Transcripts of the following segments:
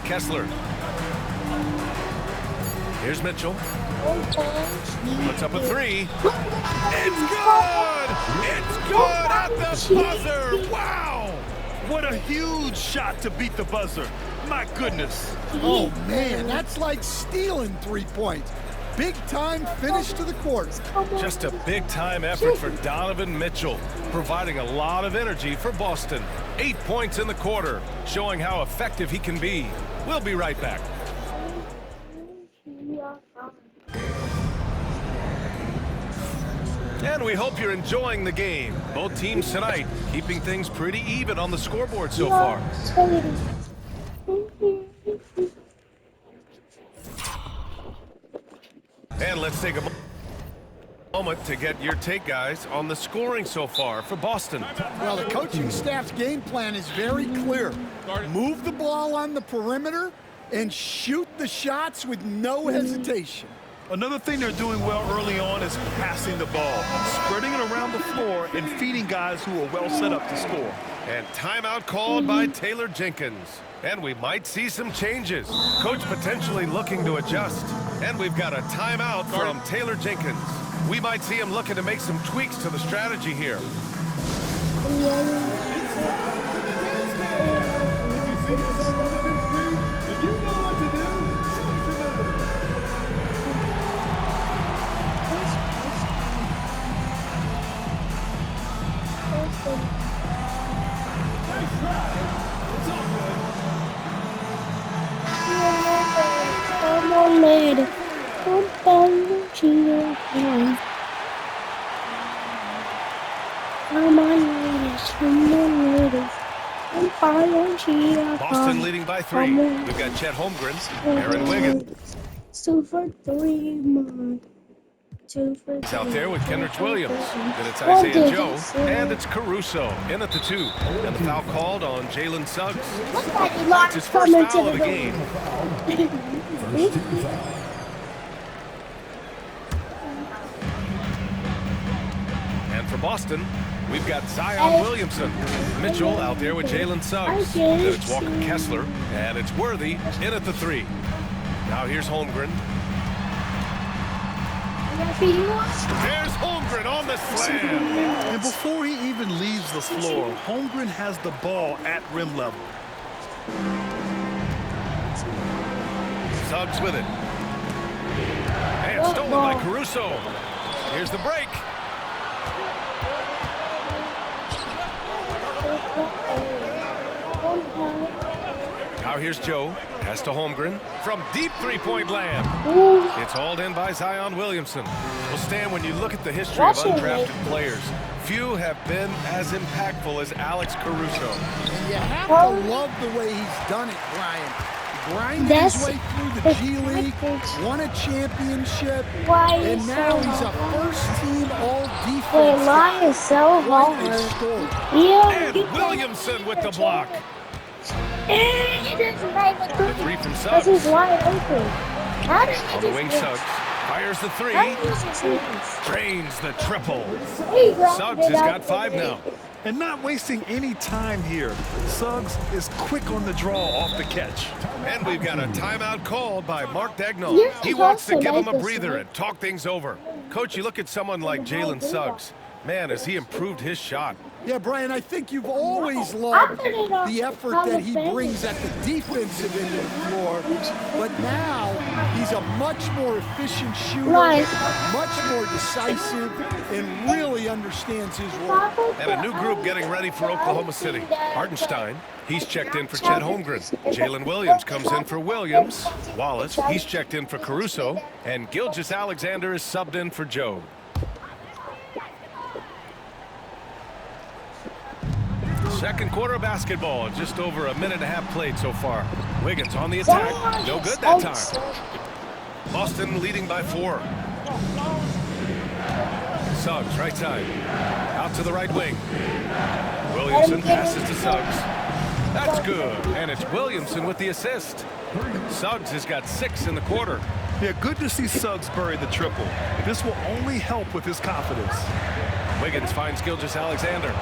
Kessler. Here's Mitchell. Puts up a three. It's good! It's good at the buzzer! Wow! What a huge shot to beat the buzzer. My goodness. Oh, man, that's like stealing 3 points. Big-time finish to the quarter. Just a big-time effort for Donovan Mitchell, providing a lot of energy for Boston. 8 points in the quarter, showing how effective he can be. We'll be right back. And we hope you're enjoying the game. Both teams tonight keeping things pretty even on the scoreboard so far. And let's take a moment to get your take, guys, on the scoring so far for Boston. Well, the coaching staff's game plan is very clear. Move the ball on the perimeter and shoot the shots with no hesitation. Another thing they're doing well early on is passing the ball, spreading it around the floor and feeding guys who are well set up to score. And timeout called by Taylor Jenkins. And we might see some changes. Coach potentially looking to adjust. And we've got a timeout from Taylor Jenkins. We might see him looking to make some tweaks to the strategy here. Boston leading by 3. We've got Chet Holmgren, Aaron Wiggins. 2 for 3 more. 2 for 3. It's out there with Kenrich Williams. Then it's Isaiah Joe. And it's Caruso in at the 2. And the foul called on Jalen Suggs. It's his first foul of the game. And for Boston, we've got Zion Williamson. Mitchell out there with Jalen Suggs. Then it's Walker Kessler. And it's Worthy in at the 3. Now here's Holmgren. There's Holmgren on the slam. And before he even leaves the floor, Holmgren has the ball at rim level. Suggs with it. And stolen by Caruso. Here's the break. Now here's Joe. Pass to Holmgren from deep three-point land. It's hauled in by Zion Williamson. Well, Stan, when you look at the history of undrafted players, few have been as impactful as Alex Caruso. And you have to love the way he's done it, Brian. Grinded his way through the G League, won a championship, and now he's a first-team all-defense guy. Is so hard. And Williamson with the block. The 3 from Suggs. This is wide open. How did On the wing, Suggs fires the 3. Drains the triple. Suggs has got 5 now. And not wasting any time here. Suggs is quick on the draw off the catch. And we've got a timeout called by Mark Daigneault. He wants to give him a breather and talk things over. Coach, you look at someone like Jalen Suggs. Man, has he improved his shot. Yeah, Brian, I think you've always loved the effort that he brings at the defensive end of the floor. But now he's a much more efficient shooter, much more decisive, and really understands his role. And a new group getting ready for Oklahoma City. Hartenstein, he's checked in for Chet Holmgren. Jalen Williams comes in for Williams. Wallace, he's checked in for Caruso. And Gilgeous-Alexander is subbed in for Joe. Second quarter of basketball, just over a minute and a half played so far. Wiggins on the attack, no good that time. Boston leading by 4. Suggs, right side, out to the right wing. Williamson passes to Suggs. That's good, and it's Williamson with the assist. Suggs has got 6 in the quarter. Yeah, good to see Suggs bury the triple. This will only help with his confidence. Wiggins finds Gilgeous-Alexander.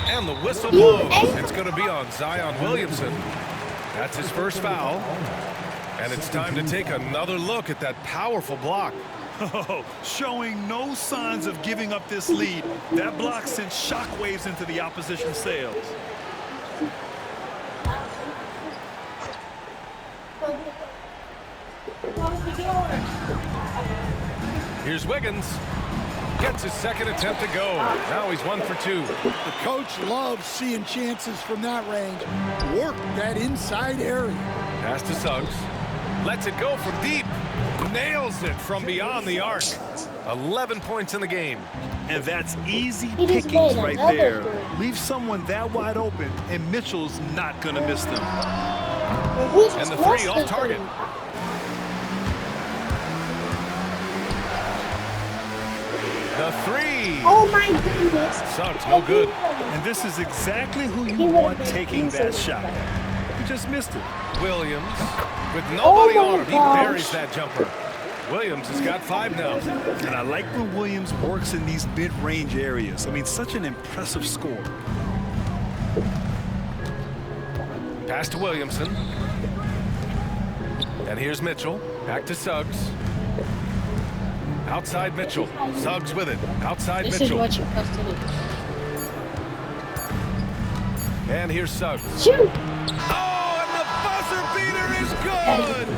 And the whistle blows. It's going to be on Zion Williamson. That's his first foul. And it's time to take another look at that powerful block. Oh, showing no signs of giving up this lead. That block sent shockwaves into the opposition sails. Here's Wiggins. Gets his second attempt to go. Now he's 1 for 2. The coach loves seeing chances from that range. Work that inside area. Pass to Suggs. Lets it go from deep. Nails it from beyond the arc. 11 points in the game. And that's easy pickings right there. Leave someone that wide open, and Mitchell's not going to miss them. And the three off target. The three. Oh my goodness. Suggs, no good. And this is exactly who you want taking that shot. He just missed it. Williams, with nobody Oh my on him, he gosh. buries that jumper. Williams has got 5 now. And I like when Williams works in these mid-range areas. I mean, such an impressive score. Pass to Williamson. And here's Mitchell. Back to Suggs. Outside Mitchell. Suggs with it. Outside This Mitchell. is what you're supposed to do. And here's Suggs. Shoot! Oh, and the buzzer beater is good!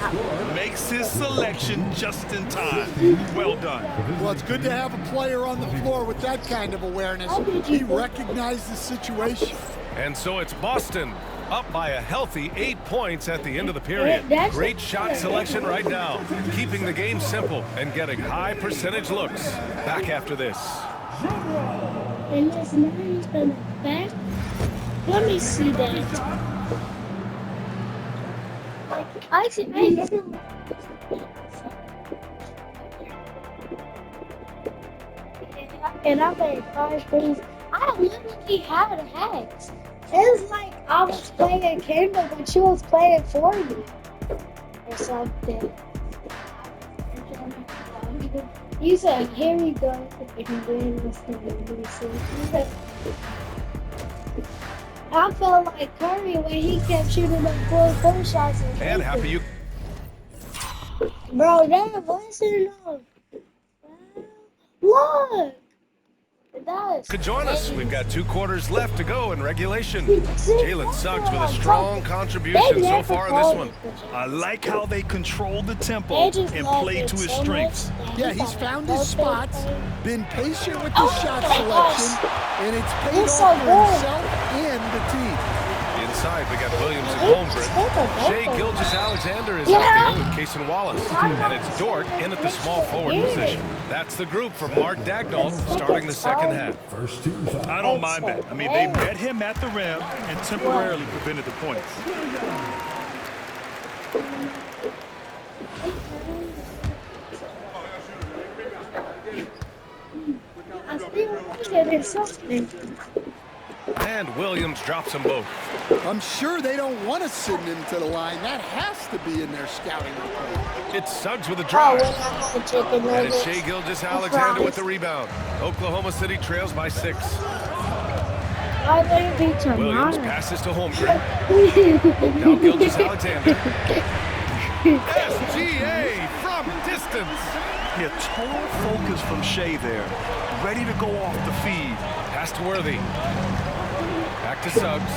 Makes his selection just in time. Well done. Well, it's good to have a player on the floor with that kind of awareness. He recognized the situation. And so it's Boston up by a healthy 8 points at the end of the period. Great shot selection right now, keeping the game simple and getting high percentage looks. Back after this. And this nine's been back. Let me see that. I see. And I made 5 things. I literally had hacks. It's like I was playing Kendall, but she was playing for me. Or something. You said, here we go. And then what's the name? I felt like Curry when he kept shooting them 4 shots. And happy you. Bro, that wasn't enough. Look! That Could join us. We've got 2 quarters left to go in regulation. Jalen Suggs with a strong contribution so far in this one. I like how they control the tempo and play to his strengths. Yeah, he's found his spots, been patient with his shot selection, and it's paid off for himself and the team. Inside, we got Williams and Holmgren. Shea Gilgeous-Alexander is out there with Cason Wallace. And it's Dort in at the small forward position. That's the group for Mark Daigneault starting the second half. I don't mind that. I mean, they met him at the rim and temporarily prevented the points. I feel like it's something. And Williams drops them both. I'm sure they don't want to send him to the line. That has to be in their scouting report. It's Suggs with a Oh, drive. when I had the chicken And it's nuggets. Shea Gilgeous-Alexander with the rebound. Oklahoma City trails by 6. Why would it be Williams tomorrow? passes to Holmgren. Now Gilgeous-Alexander. SGA from distance. Yeah, total focus from Shea there. Ready to go off the feed. Pass to Worthy. Back to Suggs.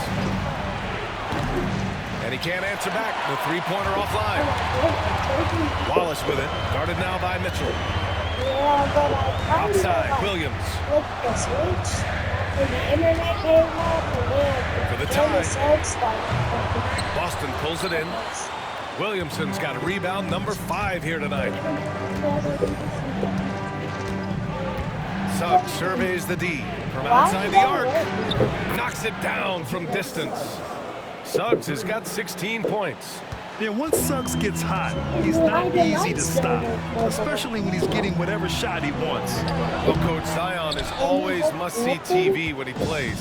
And he can't answer back. The 3-pointer offline. Wallace with it. Guarded now by Mitchell. Yeah, but I Outside, Williams. flipped the switch. And the internet came up and then For the all tie. subs started. Boston pulls it in. Williamson's got a rebound number 5 here tonight. Suggs surveys the D from outside the arc. Knocks it down from distance. Suggs has got 16 points. Yeah, once Suggs gets hot, he's not easy to stop, especially when he's getting whatever shot he wants. Well, Coach Zion is always must-see TV when he plays.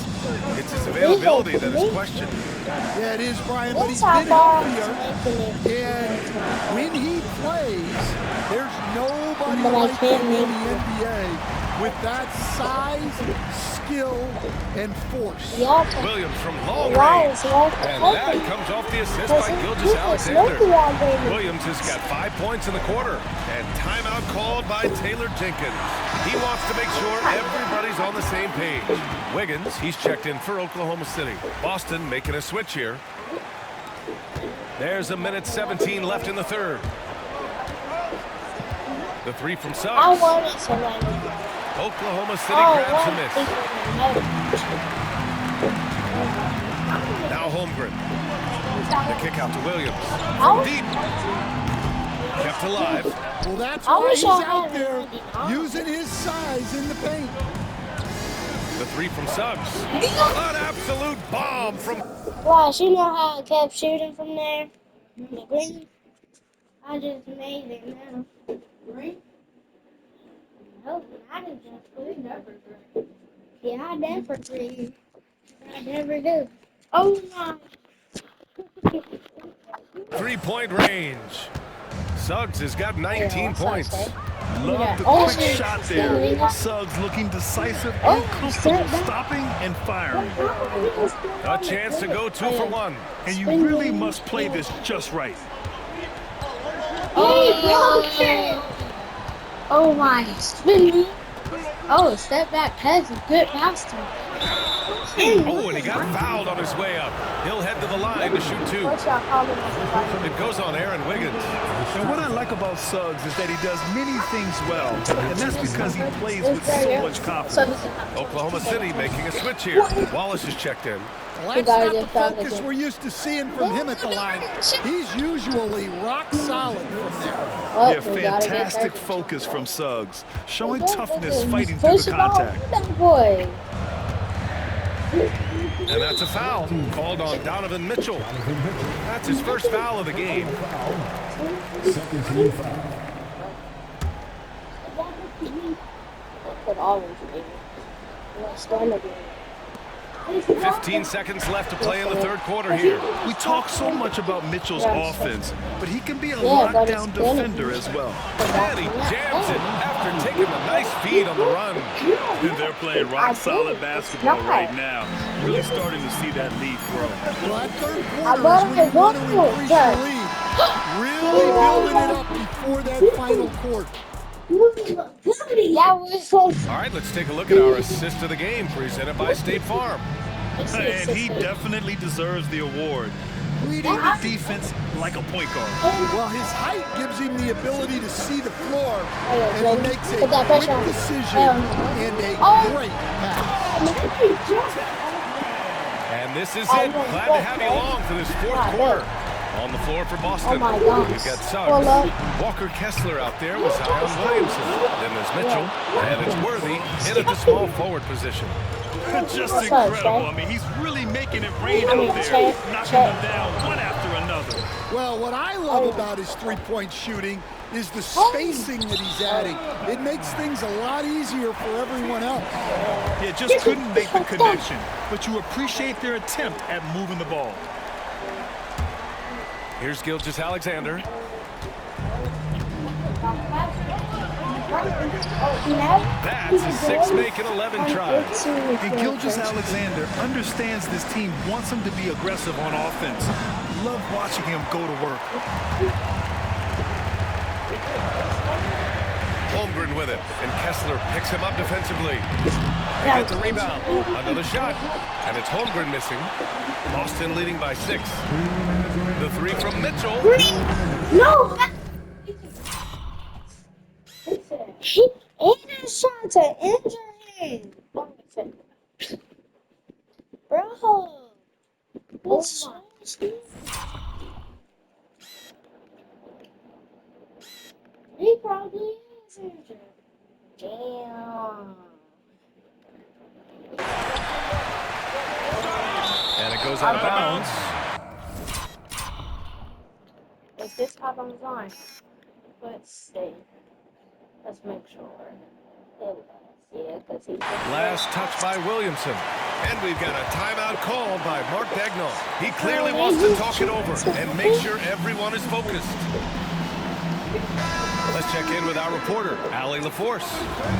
It's his availability that is questioned. Yeah, it is, Brian, but he's That's been how healthier. And when he plays, there's nobody But I like can't him in make the NBA with that size, skill and force. Williams from long range. And that comes off the assist by Gilgeous-Alexander. Williams has got 5 points in the quarter. And timeout called by Taylor Jenkins. He wants to make sure everybody's on the same page. Wiggins, he's checked in for Oklahoma City. Boston making a switch here. There's a minute 17 left in the third. The three from Suggs. Oklahoma City grabs a miss. Now Holmgren. The kick out to Williams. From deep. Kept alive. Well, that's why he's out there using his size in the paint. The three from Suggs. An absolute bomb from... Gosh, you know how I kept shooting from there? The green? I just made it now. Green? No, I didn't just green. Never green. Yeah, I never green. I never do. Oh my. 3-point range. Suggs has got 19 points. Love the quick shot there. Suggs looking decisive and comfortable stopping and firing. A chance to go 2 for 1. And you really must play this just right. Oh my, spin. Oh, step back pass is good pass to him. Oh, and he got fouled on his way up. He'll head to the line to shoot 2. It goes on Aaron Wiggins. And what I like about Suggs is that he does many things well, and that's because he plays with so much confidence. Oklahoma City making a switch here. Wallace is checked in. Well, that's not the focus we're used to seeing from him at the line. He's usually rock solid from there. Yeah, fantastic focus from Suggs, showing toughness fighting through the contact. And that's a foul called on Donovan Mitchell. That's his first foul of the game. Could always be. 15 seconds left to play in the third quarter here. We talk so much about Mitchell's offense, but he can be a lockdown defender as well. And he jams it after taking a nice feed on the run. And they're playing rock-solid basketball right now. Really starting to see that lead grow. Well, that third quarter is when you want to increase your lead. Really building it up before that final quarter. All right, let's take a look at our assist of the game presented by State Farm. And he definitely deserves the award. Reading the defense like a point guard. Well, his height gives him the ability to see the floor, and he makes a quick decision and a great pass. And this is it. Glad to have you along for this fourth quarter. On the floor for Boston, we've got Suggs. Walker Kessler out there with Zion Williamson. Then there's Mitchell, and it's Worthy in at the small forward position. Just incredible. I mean, he's really making it rain out there, knocking them down one after another. Well, what I love about his three-point shooting is the spacing that he's adding. It makes things a lot easier for everyone else. Yeah, just couldn't make the connection, but you appreciate their attempt at moving the ball. Here's Gilgeous-Alexander. That's a 6 make and 11 tries. And Gilgeous-Alexander understands this team wants him to be aggressive on offense. Love watching him go to work. Holmgren with it, and Kessler picks him up defensively. They get the rebound. Another shot, and it's Holmgren missing. Boston leading by 6. The three from Mitchell. No! He just tried to injure him. Bro. He probably is injured. Damn. And it goes out of bounds. Is this top on the line? Let's see. Let's make sure. Yeah, because he's Last touch by Williamson. And we've got a timeout called by Mark Daigneault. He clearly wants to talk it over and make sure everyone is focused. Let's check in with our reporter, Allie LaForce.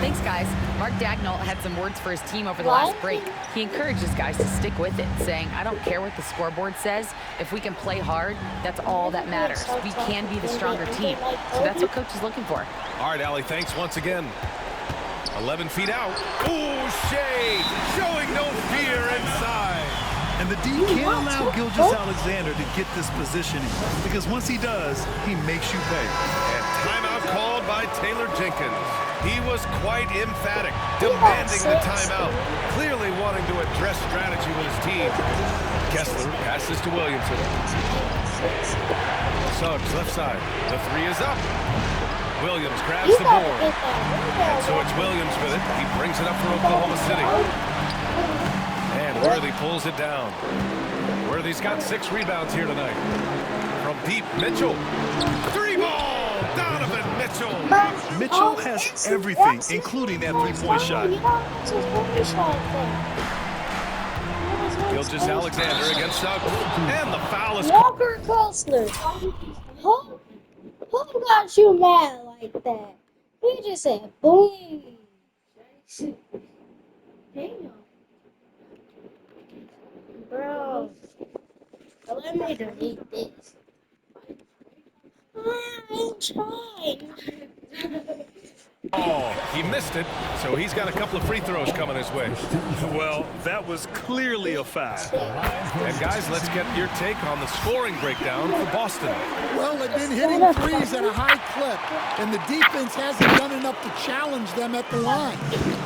Thanks, guys. Mark Dagnall had some words for his team over the last break. He encourages guys to stick with it, saying, I don't care what the scoreboard says. If we can play hard, that's all that matters. We can be the stronger team. So that's what coach is looking for. All right, Allie, thanks once again. 11 feet out. Ooh, Shea showing no fear inside. And the D can't allow Gilgeous-Alexander to get this positioning, because once he does, he makes you pay. And timeout called by Taylor Jenkins. He was quite emphatic, demanding the timeout, clearly wanting to address strategy with his team. Kessler passes to Williamson. Suggs left side. The three is up. Williams grabs the board. And so it's Williams with it. He brings it up for Oklahoma City. And Worthy pulls it down. Worthy's got 6 rebounds here tonight. From deep, Mitchell. 3 ball! Donovan Mitchell. Mitchell has everything, including that three-point shot. Gilgeous-Alexander against Suggs. And the foul is Walker Kessler. Who got you mad like that? He just said, boom. Damn. Bro. Let me delete this. I'm trying. Oh, he missed it, so he's got a couple of free throws coming his way. Well, that was clearly a foul. And guys, let's get your take on the scoring breakdown for Boston. Well, they've been hitting threes at a high clip, and the defense hasn't done enough to challenge them at the line.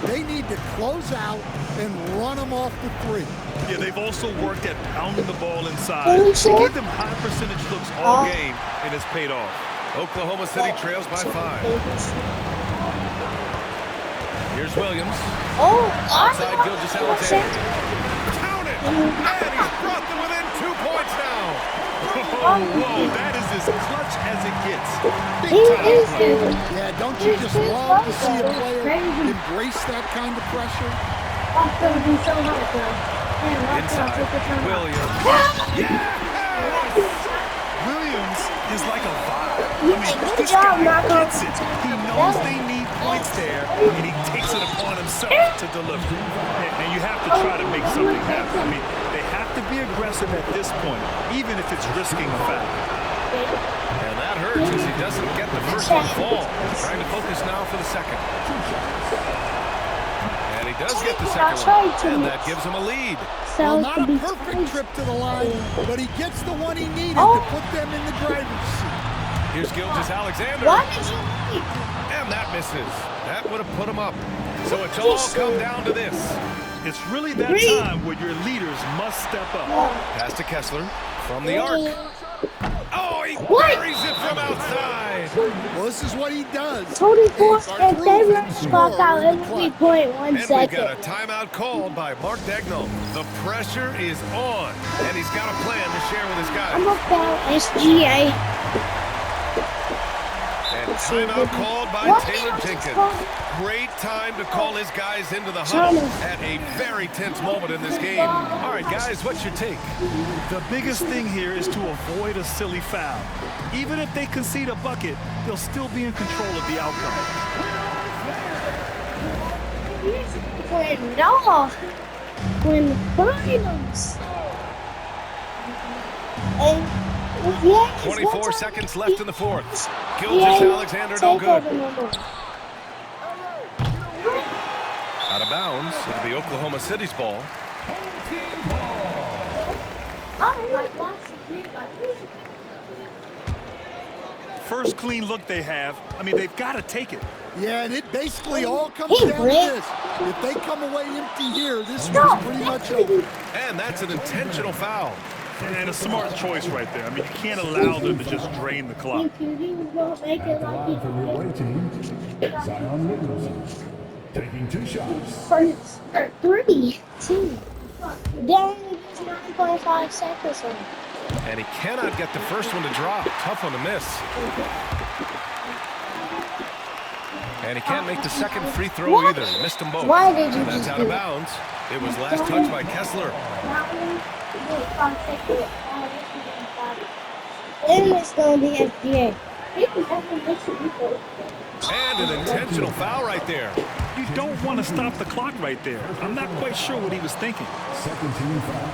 They need to close out and run them off the three. Yeah, they've also worked at pounding the ball inside. They gave them high percentage looks all game, and it's paid off. Oklahoma City trails by 5. Here's Williams. Outside Gilgeous-Alexander. Count it! And he's brought them within 2 points now. Whoa, that is as clutch as it gets. Big time play. Yeah, don't you just love to see a player embrace that kind of pressure? Inside, Williams. Williams is like a vibe. I mean, this guy gets it. He knows they need points there, and he takes it upon himself to deliver. And you have to try to make something happen. I mean, they have to be aggressive at this point, even if it's risking a foul. And that hurts as he doesn't get the first one fall. Trying to focus now for the second. And he does get the second one, and that gives him a lead. Well, not a perfect trip to the line, but he gets the one he needed to put them in the driver's seat. Here's Gilgeous-Alexander. Why did you leave? And that misses. That would have put him up. So it's all come down to this. It's really that time where your leaders must step up. Pass to Kessler from the arc. Oh, he buries it from outside. Well, this is what he does. 24 and they run clock out every point 1 And we've second. got a timeout called by Mark Dagnall. The pressure is on, and he's got a plan to share with his I'm guys. about SGA. And timeout called by Taylor Jenkins. Great time to call his guys into the huddle at a very tense moment in this game. All right, guys, what's your take? The biggest thing here is to avoid a silly foul. Even if they concede a bucket, they'll still be in control of the outcome. When finals. And yeah, 24 seconds left in the fourth. Gilgeous-Alexander no good. Out of bounds. It'll be Oklahoma City's ball. First clean look they have. I mean, they've got to take it. Yeah, and it basically all comes down to this. If they come away empty here, this one's pretty much over. And that's an intentional foul. And a smart choice right there. I mean, you can't allow them to just drain the clock. For the away team, Zion Williamson taking 2 shots. First, 3, 2. Down 9.5 seconds left. And he cannot get the first one to drop. Tough one to miss. And he can't make the second free throw either. He missed them both. Why did you And that's just out do of that? bounds. It was last touched by Kessler. Then it's going to be SGA. And an intentional foul right there. You don't want to stop the clock right there. I'm not quite sure what he was thinking. Second team foul.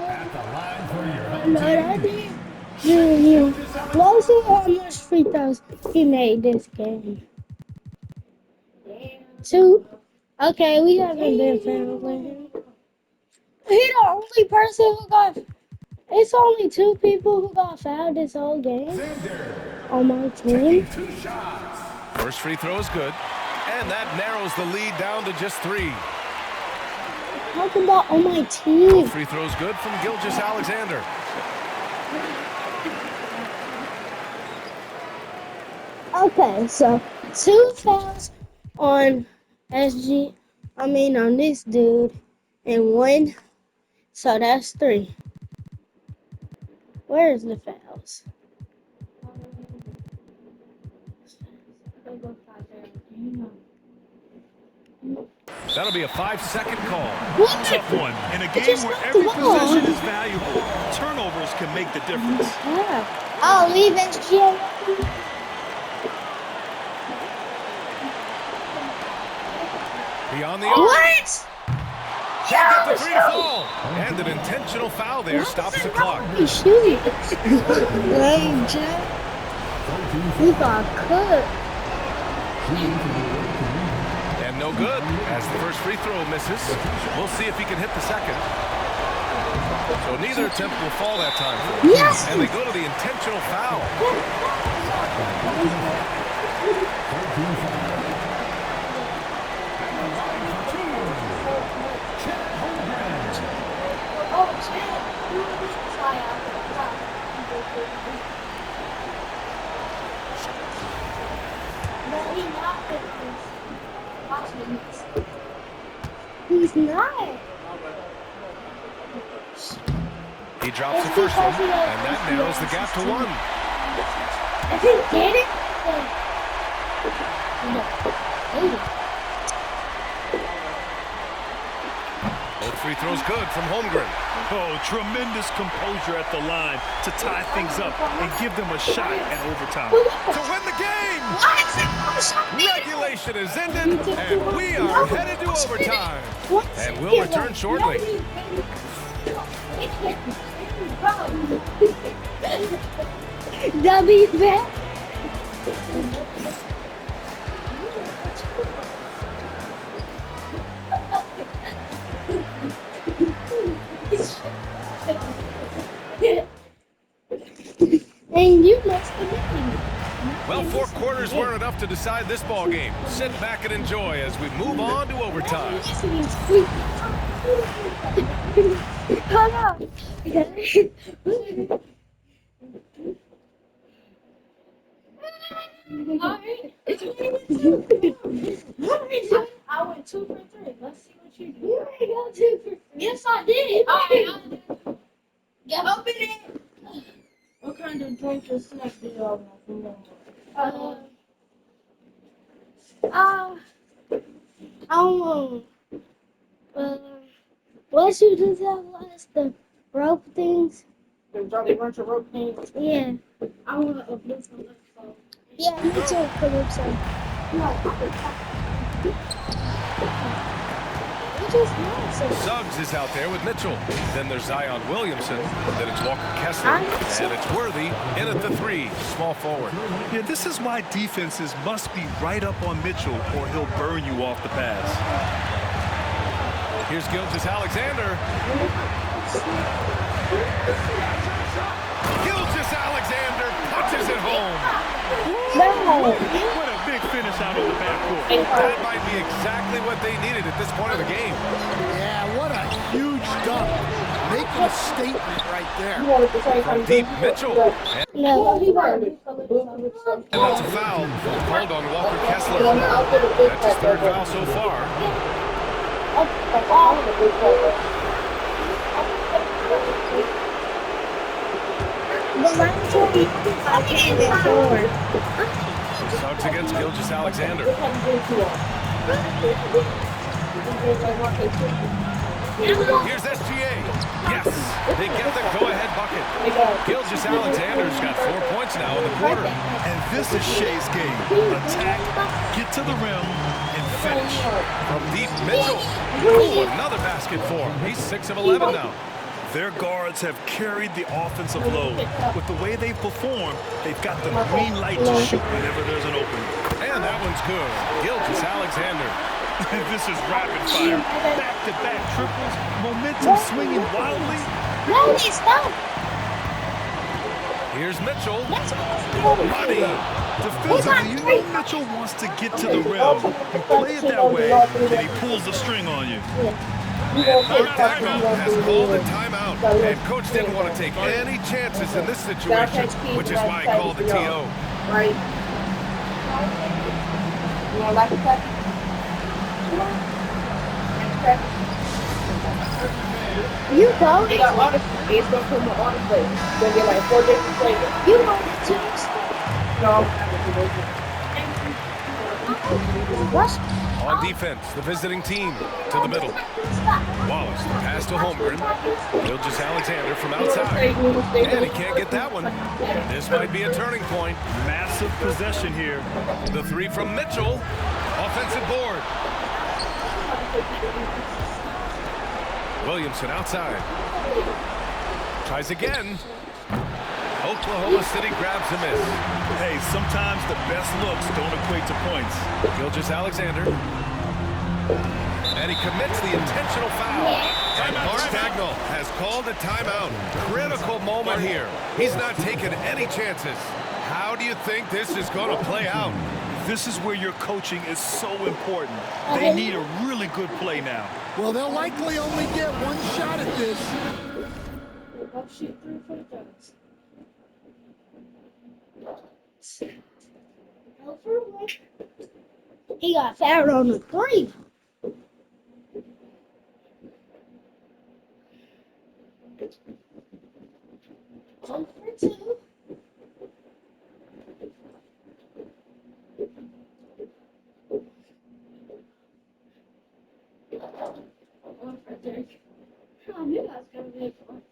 At the line for your home No, that team. didn't. Let's see how much free throws he made this game. 2. Okay, we haven't been fouled with him. He the only person who got. It's only 2 people who got fouled this whole game on my team. 2 shots. First free throw is good. And that narrows the lead down to just 3. Talking about on my Both team. free throws good from Gilgeous Alexander. Okay, so 2 fouls on on this dude, and 1. So that's 3. Where's the fouls? That'll be a 5-second call. What? Tough one. In a game just where not every the ball. possession is valuable, turnovers can make the difference. Yeah. Oh, leave SGA. Beyond the arc. What? Can't get the 3 to fall. And an intentional foul there stops the clock. He's shooting. Hey, Jack. We got cooked. And no good as the first free throw misses. We'll see if he can hit the second. So neither attempt will fall that time for him. Yes. And they go to the intentional foul. He's not. He drops the first one, and that narrows the gap to 1. If he get it, Both free throws good from Holmgren. Oh, tremendous composure at the line to tie things up and give them a shot at overtime. To win the game! Regulation is ended, and we are headed to overtime. And we'll return shortly. W back. And you must be making. Well, 4 quarters weren't enough to decide this ball game. Sit back and enjoy as we move on to overtime. Come on. I went 2 for 3. Let's see what you do. You ain't got 2 for 3. Yes, I did. Yeah, open it. What kind of drink or snack do y'all want? What you just have last the rope things? The Jolly Rancher rope things. Yeah. I want a blue one. Yeah, me too. Calypso. We just know so. Suggs is out there with Mitchell. Then there's Zion Williamson. Then it's Walker Kessler. And it's Worthy in at the 3, small forward. Yeah, this is why defenses must be right up on Mitchell or he'll burn you off the pass. Here's Gilgeous Alexander. Gilgeous Alexander punches it home. No. What a big finish out of the backcourt. That might be exactly what they needed at this point of the game. Yeah, what a huge dunk. Making a statement right there. From deep, Mitchell. No. And that's a foul called on Walker Kessler. That's his 3rd foul so far. Suggs against Gilgeous Alexander. Here's SGA. Yes. They get the go-ahead bucket. Gilgeous-Alexander's got 4 points now in the quarter. And this is Shea's game. Attack, get to the rim, and finish. From deep, Mitchell. Ooh, another basket for him. He's 6 of 11 now. Their guards have carried the offensive load. With the way they perform, they've got the green light to shoot whenever there's an opening. And that one's good. Gilgeous-Alexander. This is rapid fire. Back-to-back triples, momentum swinging wildly. No, it's not. Here's Mitchell. Money. Defensively, you know Mitchell wants to get to the rim. You play it that way, and he pulls the string on you. And Mark Daigneault has called a timeout. And coach didn't want to take any chances in this situation, which is why he called the TO. Right. You want like that? You go. They got water. It's gonna put more on the plate. It's gonna get like 4 different flavors. You go to No, I'm not gonna do What? On defense, the visiting team to the middle. Wallace, the pass to Holmgren. Gilgeous-Alexander from outside. And he can't get that one. This might be a turning point. Massive possession here. The 3 from Mitchell. Offensive board. Williamson outside. Tries again. Oklahoma City grabs a miss. Hey, sometimes the best looks don't equate to points. Gilgeous-Alexander. And he commits the intentional foul. And Mark Daigneault has called a timeout. Critical moment here. He's not taking any chances. How do you think this is going to play out? This is where your coaching is so important. They need a really good play now. Well, they'll likely only get one shot at this. I'll shoot 3 free throws. He got fouled on the 3. One for 2. One for 3. I knew that was gonna be fun.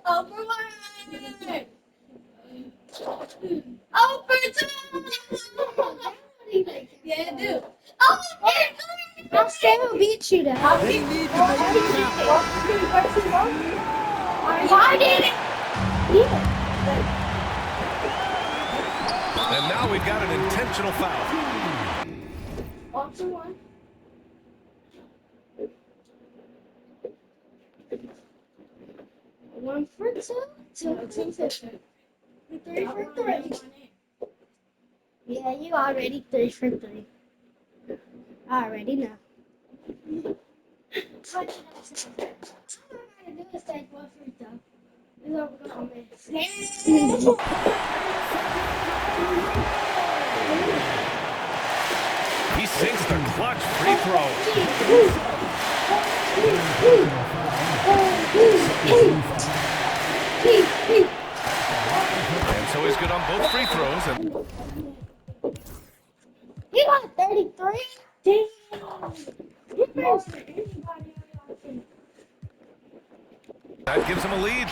Oh, for 1! Oh, for 2! Yeah, dude. Oh, I'll still beat you there. They need to make it count. Why did it? Yeah. And now we've got an intentional foul. 1 for 1. One for 2. 2 for 2. 3 for 3. Yeah, you already 3 for 3. I already know. All I gotta do is take 1 free throw. It's over gonna miss. He sinks the clutch free throw. And so he's good on both free throws. And You got 33? Damn. You missed. that gives him a lead.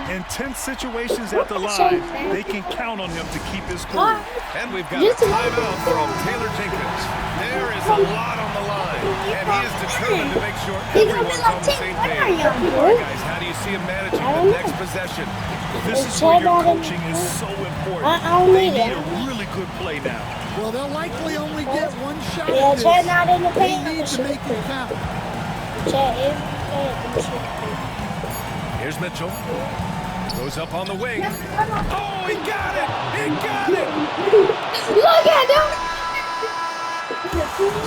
In tense situations at the line, they can count on him to keep his cool. And we've got a timeout from Taylor Jenkins. There is a lot on the line, and he is determined to make sure everyone's on the same page. All right, guys, how do you see him managing the next possession? This is where your coaching is so important. They need a really good play now. Well, they'll likely only get one shot Yeah, at Chad this. not in the They paint. need to make it count. Chad is in the paint. Here's Mitchell. Goes up on the wing. Oh, he got it! He got it! Look at him!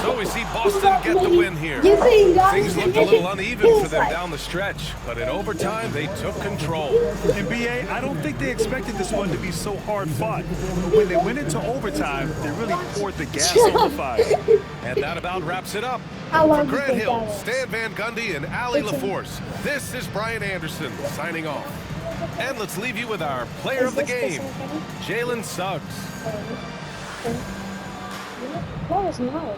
So we see Boston get the win here. You see, Things looked a little uneven for them down the stretch, but in overtime, they took control. In BA, I don't think they expected this one to be so hard fought. But when they went into overtime, they really poured the gas on the fire. And that about wraps it up. How For long do you Grant think Hill, that is? Stan Van Gundy, and Allie LaForce, this is Brian Anderson signing off. And let's leave you with our player of the game, Jalen Suggs. That was no.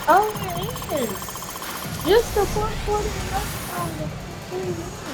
Oh, it is. Just the fourth quarter of the